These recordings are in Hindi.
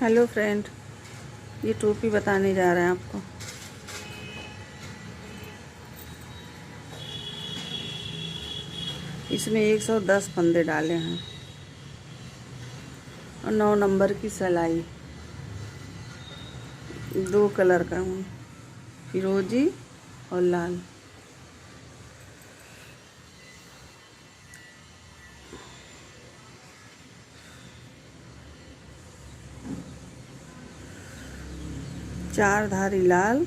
हेलो फ्रेंड, ये टोपी बताने जा रहे हैं आपको। इसमें 110 फंदे डाले हैं और 9 नंबर की सिलाई। 2 कलर का हूँ, फिरोजी और लाल। चार धारी लाल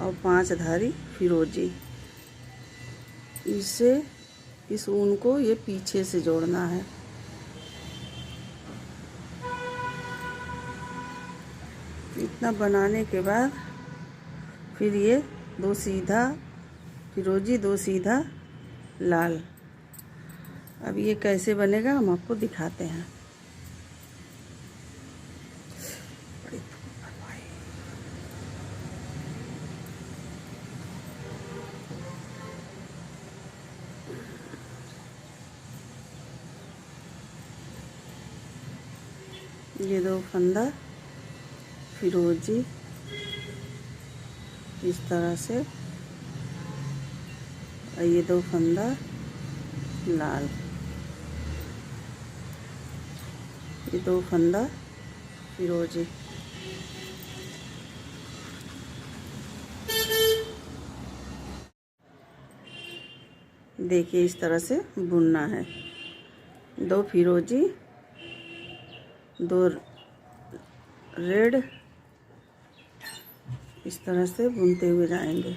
और 5 धारी फिरोजी। इसे इस ऊन को ये पीछे से जोड़ना है। इतना बनाने के बाद फिर ये 2 सीधा फिरोजी, 2 सीधा लाल। अब ये कैसे बनेगा हम आपको दिखाते हैं। ये 2 फंदा फिरोजी इस तरह से, और ये 2 फंदा लाल, ये 2 फंदा फिरोजी। देखिए इस तरह से बुनना है। 2 फिरोजी, 2 रेड, इस तरह से बुनते हुए जाएंगे।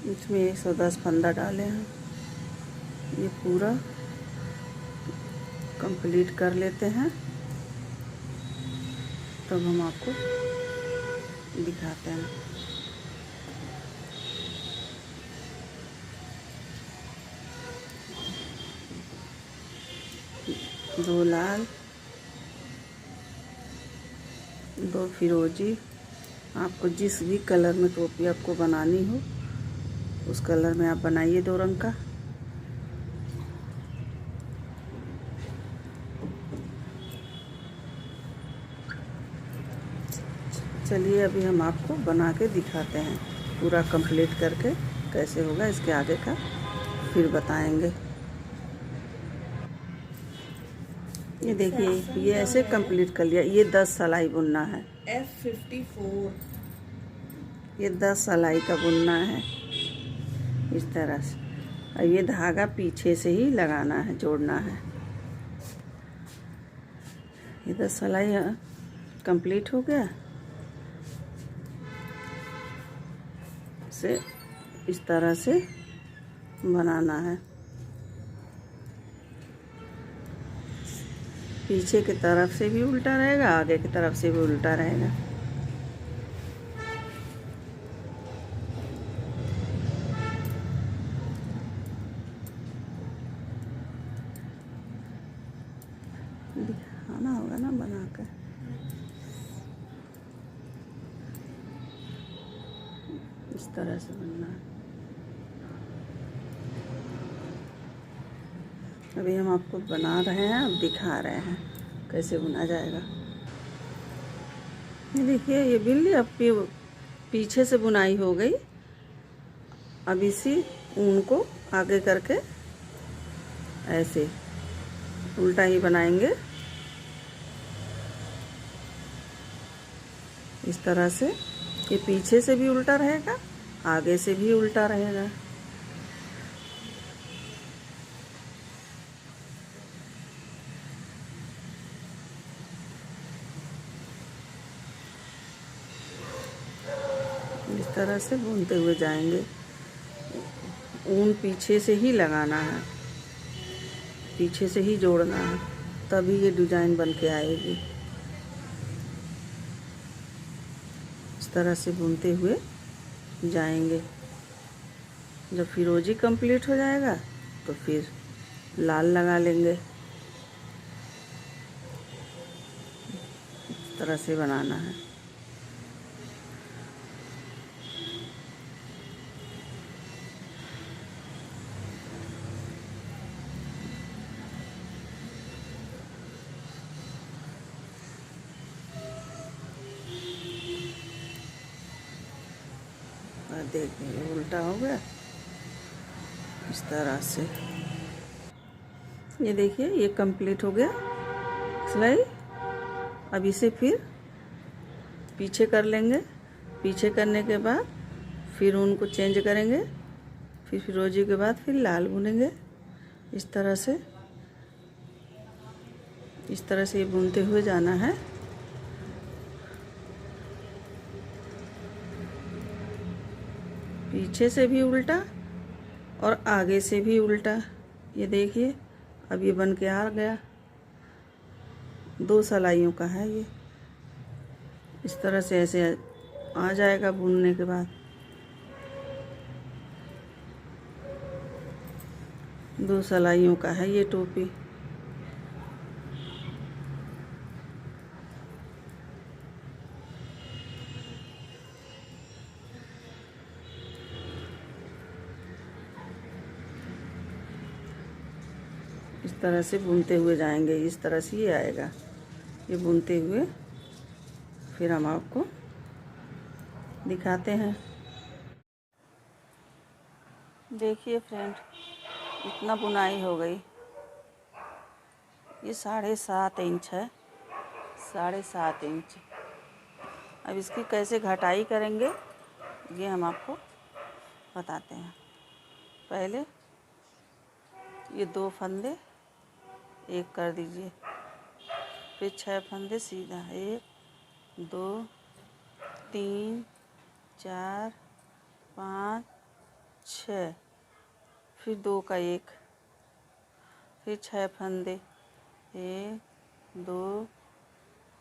इसमें 110 फंदा डाले हैं। ये पूरा कंप्लीट कर लेते हैं, तब हम आपको दिखाते हैं। दो लाल, 2 फिरोजी। आपको जिस भी कलर में टोपी आपको बनानी हो उस कलर में आप बनाइए, 2 रंग का। चलिए अभी हम आपको बना के दिखाते हैं, पूरा कंप्लीट करके कैसे होगा इसके आगे का फिर बताएंगे। ये देखिए, ये ऐसे कंप्लीट कर लिया। ये 10 सिलाई बुनना है। F54। ये 10 सिलाई का बुनना है इस तरह से, और ये धागा पीछे से ही लगाना है, जोड़ना है। ये 10 सिलाई कंप्लीट हो गया। से इस तरह से बनाना है। पीछे की तरफ से भी उल्टा रहेगा, आगे की तरफ से भी उल्टा रहेगा। दिखाना होगा ना बनाकर। इस तरह से बनना है। अभी हम आपको बना रहे हैं, अब दिखा रहे हैं कैसे बुना जाएगा। ये देखिए, ये बिल ली। अब पीछे से बुनाई हो गई। अब इसी ऊन को आगे करके ऐसे उल्टा ही बनाएंगे, इस तरह से। ये पीछे से भी उल्टा रहेगा, आगे से भी उल्टा रहेगा। इस तरह से बुनते हुए जाएंगे। ऊन पीछे से ही लगाना है, पीछे से ही जोड़ना है, तभी ये डिज़ाइन बन के आएगी। इस तरह से बुनते हुए जाएंगे। जब फिरोजी कंप्लीट हो जाएगा तो फिर लाल लगा लेंगे। इस तरह से बनाना है। और देखिए उल्टा हो गया इस तरह से। ये देखिए ये कंप्लीट हो गया सिलाई। अब इसे फिर पीछे कर लेंगे। पीछे करने के बाद फिर उनको चेंज करेंगे। फिर फिरोजी के बाद फिर लाल बुनेंगे। इस तरह से ये बुनते हुए जाना है। पीछे से भी उल्टा और आगे से भी उल्टा। ये देखिए अब ये बन के आ गया। 2 सिलाइयों का है ये। इस तरह से ऐसे आ जाएगा बुनने के बाद। 2 सिलाइयों का है ये टोपी। इस तरह से बुनते हुए जाएंगे। इस तरह से ये आएगा। ये बुनते हुए फिर हम आपको दिखाते हैं। देखिए फ्रेंड, इतना बुनाई हो गई। ये 7.5 इंच है। 7.5 इंच। अब इसकी कैसे घटाई करेंगे ये हम आपको बताते हैं। पहले ये 2 फंदे एक कर दीजिए। फिर 6 फंदे सीधा 1 2 3 4 5 6। फिर 2 का 1। फिर 6 फंदे 1 2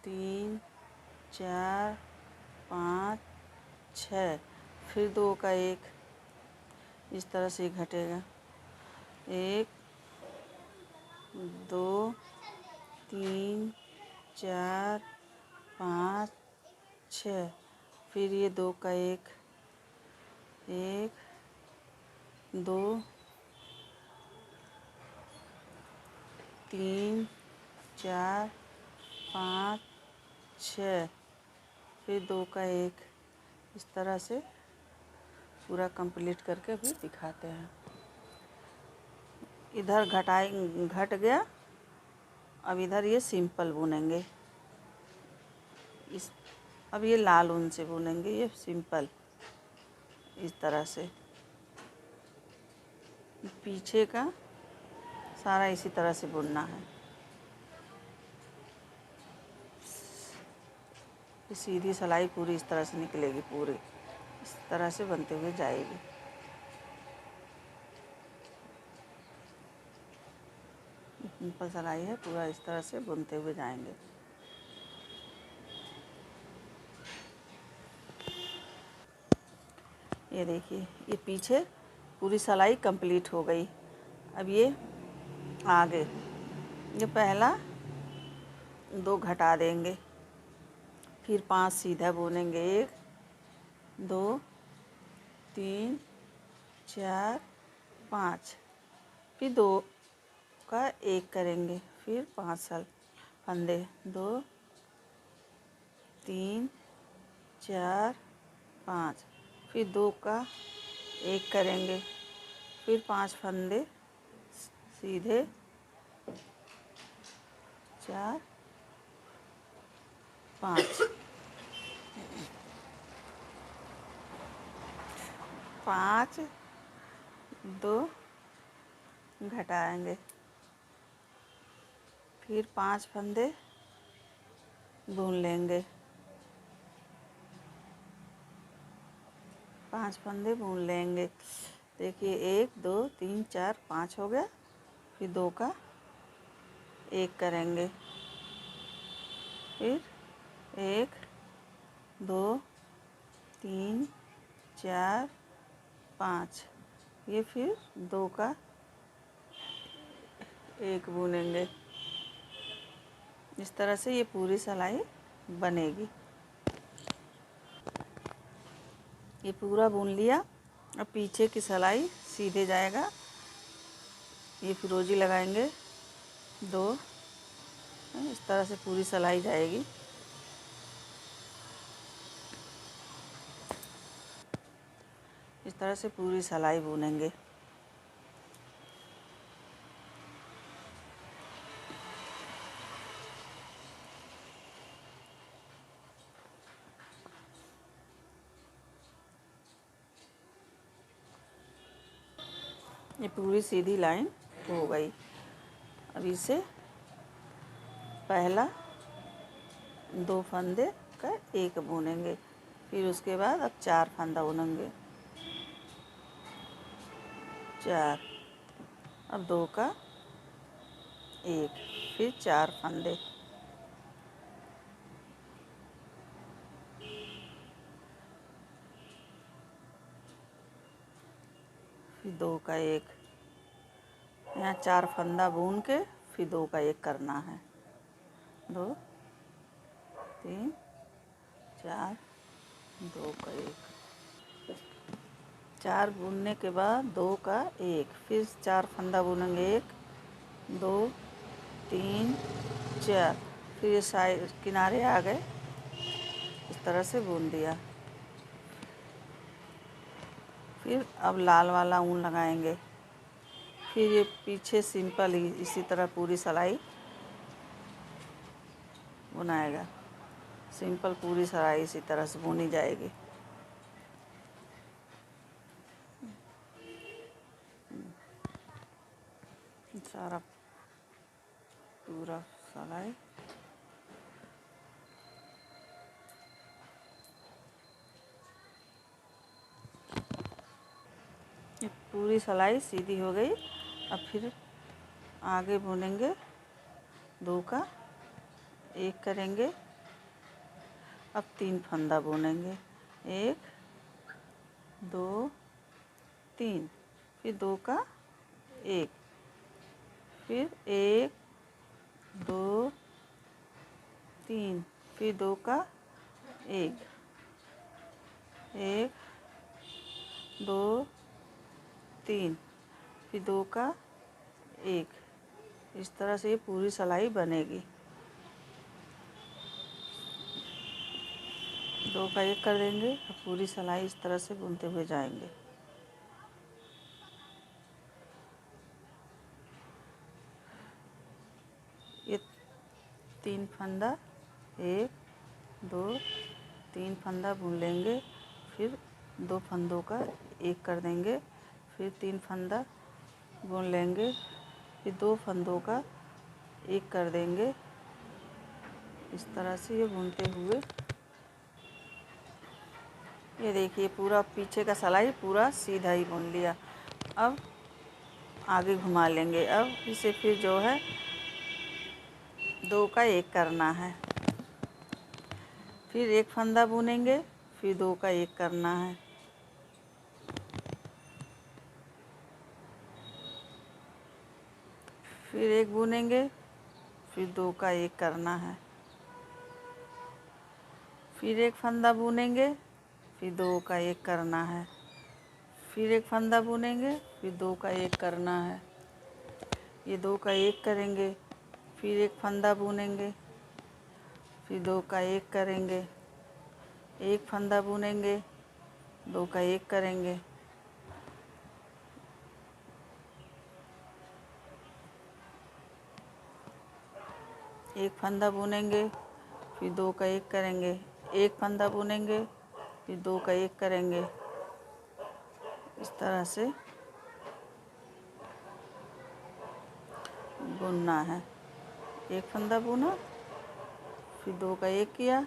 3 4 5 6। फिर 2 का 1। इस तरह से घटेगा 1 2 3 4 5 6। फिर ये 2 का 1 1 2 3 4 5 6। फिर 2 का 1। इस तरह से पूरा कंप्लीट करके अभी दिखाते हैं। इधर घट गया। अब इधर ये सिंपल बुनेंगे। अब ये लाल ऊन से बुनेंगे। ये सिंपल इस तरह से। पीछे का सारा इसी तरह से बुनना है। सीधी सिलाई पूरी इस तरह से निकलेगी। पूरी इस तरह से बनते हुए जाएगी। सिंपल सिलाई है। पूरा इस तरह से बुनते हुए जाएंगे। ये देखिए ये पीछे पूरी सिलाई कंप्लीट हो गई। अब ये आगे ये पहला 2 घटा देंगे। फिर 5 सीधा बुनेंगे। 1 2 3 4 5। फिर 2 का 1 करेंगे। फिर 5 फंदे 2 3 4 5। फिर 2 का 1 करेंगे। फिर 5 फंदे सीधे 4 5 5 2 घटाएंगे। फिर 5 फंदे बुन लेंगे। 5 फंदे बुन लेंगे। देखिए 1 2 3 4 5 हो गया। फिर 2 का एक करेंगे, फिर 1 2 3 4 5, ये फिर 2 का 1 बुनेंगे। इस तरह से ये पूरी सिलाई बनेगी। ये पूरा बुन लिया। अब पीछे की सिलाई सीधे जाएगा। ये फिरोजी लगाएंगे 2, इस तरह से पूरी सिलाई जाएगी। इस तरह से पूरी सिलाई बुनेंगे। ये पूरी सीधी लाइन हो गई। अब इसे पहला 2 फंदे का 1 बुनेंगे, फिर उसके बाद अब 4 फंदा बुनेंगे, 4, अब 2 का 1, फिर 4 फंदे, फिर 2 का 1, यहाँ 4 फंदा बुन के फिर 2 का 1 करना है। 2 3 4, 2 का 1, 4 बुनने के बाद 2 का 1, फिर 4 फंदा बुनेंगे, 1 2 3 4, फिर ये साइड किनारे आ गए। इस तरह से बुन दिया। फिर अब लाल वाला ऊन लगाएंगे। फिर ये पीछे सिंपल ही इसी तरह पूरी सिलाई बुनाएगा। सिंपल पूरी सिलाई इसी तरह से बुनी जाएगी। सारा पूरा सिलाई ये पूरी सिलाई सीधी हो गई। अब फिर आगे बुनेंगे, 2 का 1 करेंगे। अब 3 फंदा बुनेंगे, 1 2 3, फिर 2 का 1, फिर 1 2 3, फिर 2 का 1 1 2 3, फिर 2 का 1। इस तरह से ये पूरी सिलाई बनेगी। 2 का 1 कर देंगे। अब पूरी सिलाई इस तरह से बुनते हुए जाएंगे। ये 3 फंदा 1 2 3 फंदा बुन लेंगे, फिर 2 फंदों का 1 कर देंगे, फिर 3 फंदा बुन लेंगे, फिर 2 फंदों का 1 कर देंगे। इस तरह से ये बुनते हुए, ये देखिए पूरा पीछे का सिलाई पूरा सीधा ही बुन लिया। अब आगे घुमा लेंगे। अब इसे फिर जो है 2 का 1 करना है, फिर 1 फंदा बुनेंगे, फिर 2 का 1 करना है, फिर 1 बुनेंगे, फिर 2 का 1 करना है, फिर 1 फंदा बुनेंगे, फिर 2 का 1 करना है, फिर 1 फंदा बुनेंगे, फिर 2 का 1 करना है। ये 2 का 1 करेंगे, फिर 1 फंदा बुनेंगे, फिर 2 का 1 करेंगे, 1 फंदा बुनेंगे, 2 का 1 करेंगे, एक फंदा बुनेंगे, फिर 2 का 1 करेंगे, 1 फंदा बुनेंगे, फिर 2 का 1 करेंगे। इस तरह से बुनना है। 1 फंदा बुना, फिर 2 का 1 किया,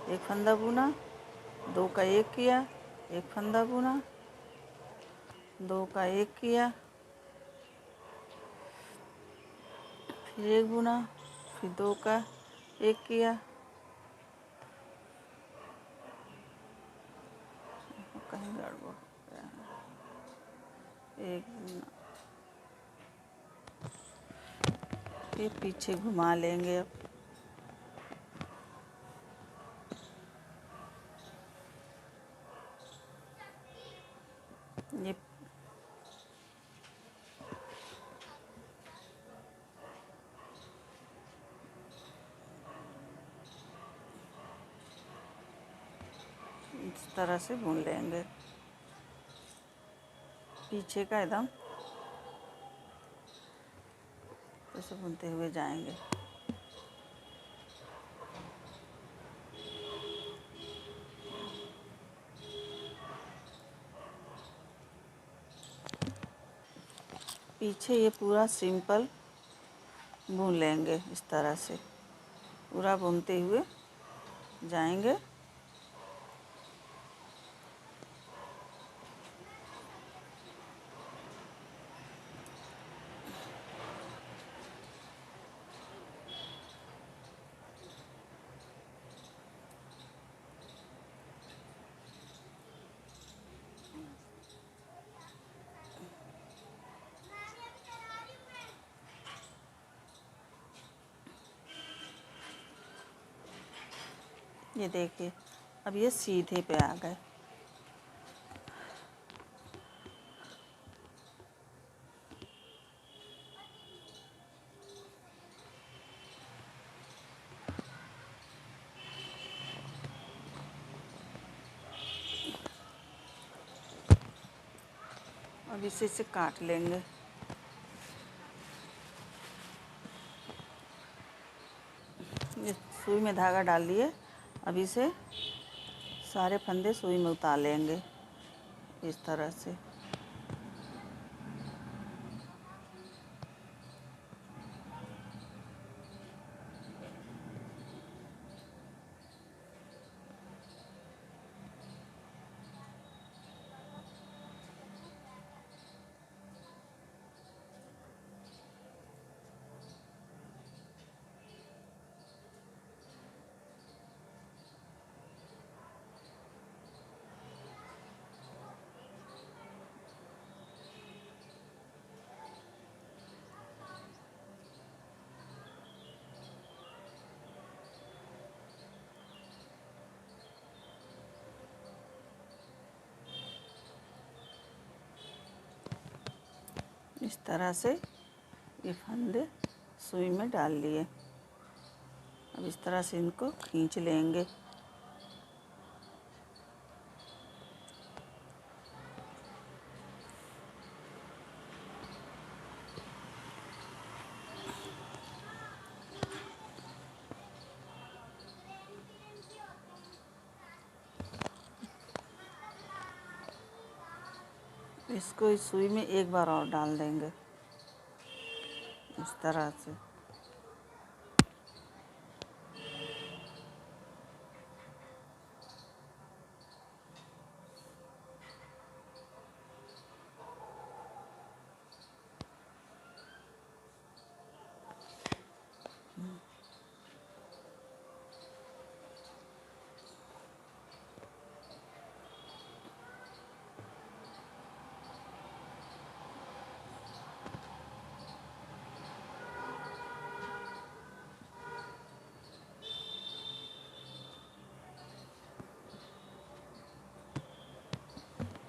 1 फंदा बुना, 2 का 1 किया, 1 फंदा बुना, 2 का 1 किया, फिर एक बुना, फिर 2 का 1 किया, कहीं गड़बड़ हो गया है। 1 बुना, ये पीछे घुमा लेंगे अब। ये इस तरह से बुन लेंगे, पीछे का एकदम ऐसे बुनते हुए जाएंगे। पीछे ये पूरा सिंपल बुन लेंगे, इस तरह से पूरा बुनते हुए जाएंगे। ये देखिए, अब ये सीधे पे आ गए। अब इसे काट लेंगे। ये सुई में धागा डाल लिए, अब इसे सारे फंदे सुई में उतार लेंगे इस तरह से। इस तरह से ये फंदे सुई में डाल लिए। अब इस तरह से इनको खींच लेंगे। इसको इस सुई में एक बार और डाल देंगे इस तरह से।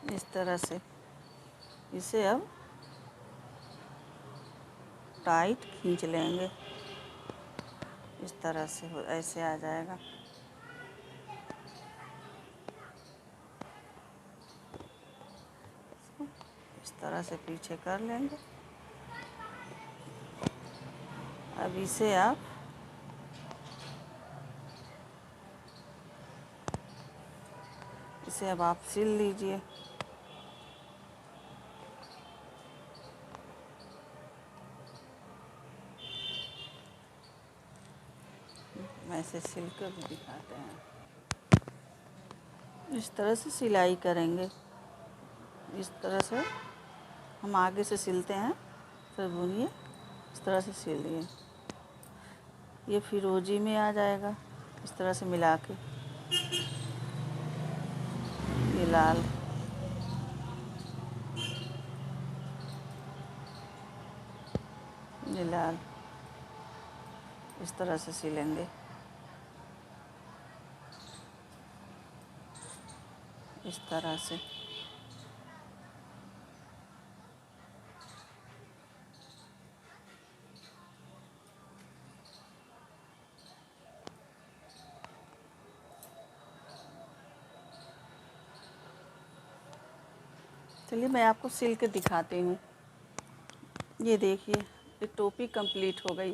इस तरह से इसे अब टाइट खींच लेंगे। इस तरह से ऐसे आ जाएगा। इस तरह से पीछे कर लेंगे। अब इसे आप सिल लीजिए। ऐसे सिल कर भी दिखाते हैं। इस तरह से सिलाई करेंगे। इस तरह से हम आगे से सिलते हैं, फिर बुनिए, इस तरह से सिलिए। ये फिरोजी में आ जाएगा इस तरह से मिला के। ये लाल, ये लाल, इस तरह से सिलेंगे। इस तरह से चलिए मैं आपको सिल के दिखाती हूँ। ये देखिए, ये टोपी कंप्लीट हो गई।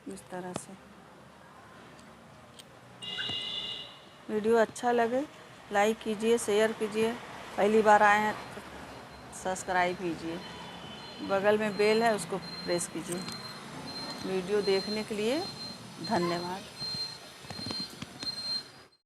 इस तरह से। वीडियो अच्छा लगे लाइक कीजिए, शेयर कीजिए। पहली बार आए हैं तो सब्सक्राइब कीजिए। बगल में बेल है, उसको प्रेस कीजिए। वीडियो देखने के लिए धन्यवाद।